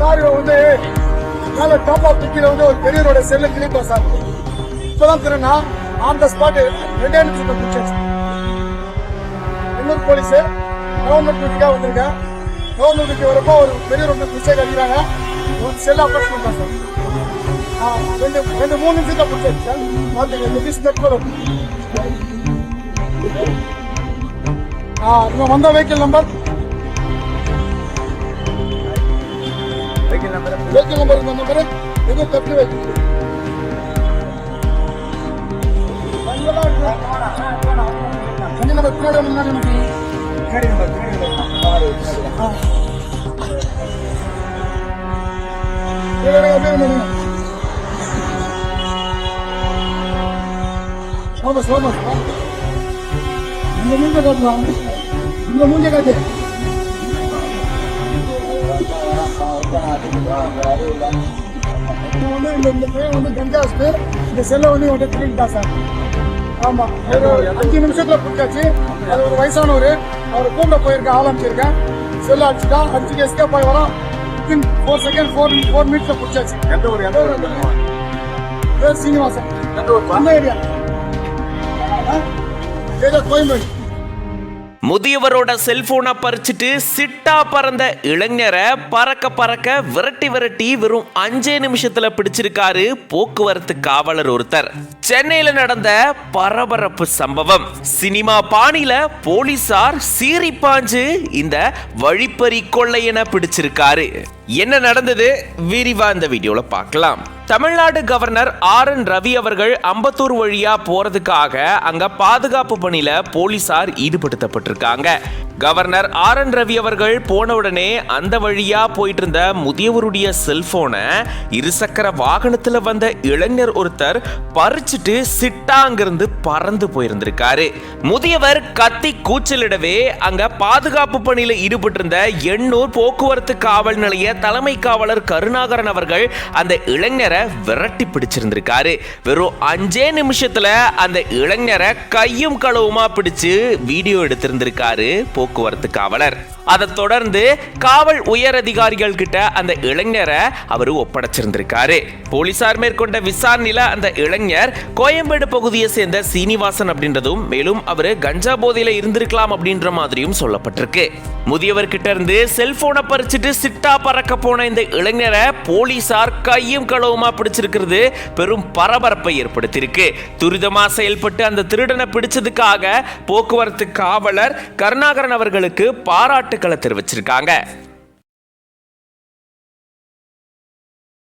Sir வந்து மேல top of கீழே வந்து ஒரு பெரியவரோட செல்ல கிளிப்பா சார். இப்பதான் தெரியும்னா ஆன் த ஸ்பாட் 2 நிமிஷம் பிடிச்சாச்சு. இன்னொரு போலீஸ் கவர்மெண்ட் டியூட்டிக்காக வந்திருக்கேன். கவர்மெண்ட் டியூட்டி வரப்போ ஒரு பெரியவர் வந்து பிச்சை கழிக்கிறாங்க. ஒரு செல்ல அப்ரோச் பண்ணலாம் சார். 2-3 நிமிஷத்தை பிடிச்சாச்சு சார். நம்ம வந்த வெஹிக்கிள் நம்பர் இந்த நம்பர் எதுவும் தப்பி வைக்க இந்த மூஞ்ச காட்டு கஞ்சாஸ்து இந்த செல்ல வந்து திருட்டா சார். ஆமா, 5 நிமிஷத்துல பிடிச்சாச்சு. அது ஒரு வயசானவர், அவரை கூண்ட போயிருக்கேன், ஆள் அமைச்சிருக்கேன். செல்ல அடிச்சுட்டா, அடிச்சுட்டு எஸ்கேப் ஆகி வரோம். 4 செகண்ட் 4 மினிட்ஸ்ல பிடிச்சாச்சு. பேர் சீனிவாசன். அந்த ஏரியா கோயம்பேடு. முதியவரோட செல்போனை பறிச்சுட்டு சிட்டா பறந்த இளைஞரை பறக்க பறக்க விரட்டி விரட்டி வெறும் 5 நிமிஷத்துல பிடிச்சிருக்காரு போக்குவரத்து காவலர் ஒருத்தர். சென்னையில நடந்த பரபரப்பு சம்பவம். சினிமா பாணியில போலீசார் சீறி பாஞ்சு இந்த வழிப்பறி கொள்ளையனை பிடிச்சிருக்காரு. என்ன நடந்தது விரிவா இந்த வீடியோல பார்க்கலாம். தமிழ்நாடு கவர்னர் RN ரவி அவர்கள் அம்பத்தூர் வழியா போறதுக்காக அங்க பாதுகாப்பு பணியில போலீசார் ஈடுபடுத்தப்பட்டிருக்காங்க. கவர்னர் RN ரவி அவர்கள் போன உடனே அந்த வழியா போயிட்டு இருந்த முதியவருடைய செல்போனை இருசக்கர வாகனத்துல வந்த இளைஞர் ஒருத்தர் பறிச்சுட்டு சிட்டாங்கிருந்து பறந்து போயிருந்திருக்காரு. முதியவர் கத்தி கூச்சலிடவே அங்க பாதுகாப்பு பணியில ஈடுபட்டிருந்த எண்ணூர் போக்குவரத்து காவல் நிலைய தலைமை காவலர் கருணாகரன் அவர்கள் அந்த இளைஞரை விரட்டி பிடிச்சிருந்திருக்காரு. வெறும் 5 நிமிஷத்துல அந்த இளைஞரை கையும் களவுமா பிடிச்சு வீடியோ எடுத்திருந்திருக்காரு போக்குவரத்து காவலர். அதை தொடர்ந்து காவல் உயர் அதிகாரிகள் கிட்ட அந்த இளைஞரை அவர் ஒப்படைச்சிருந்திருக்காரு. போலீசார் மேற்கொண்ட விசாரணையில அந்த இளைஞர் கோயம்பேடு பகுதியை சேர்ந்த சீனிவாசன் அப்படின்றதும், மேலும் அவரு கஞ்சா போதையில இருந்திருக்கலாம் அப்படின்ற மாதிரியும் சொல்லப்பட்டிருக்கு. முதியவர் கிட்ட இருந்து செல்போனை பறிச்சுட்டு சிட்டா பறக்க போன இந்த இளைஞரை போலீசார் கையும் களவுமா பிடிச்சிருக்கிறது பெரும் பரபரப்பை ஏற்படுத்தியிருக்கு. துரிதமா செயல்பட்டு அந்த திருடனை பிடிச்சதுக்காக போக்குவரத்து காவலர் கருணாகரன் அவர்களுக்கு பாராட்டுக்களை தெரிவிச்சிருக்காங்க.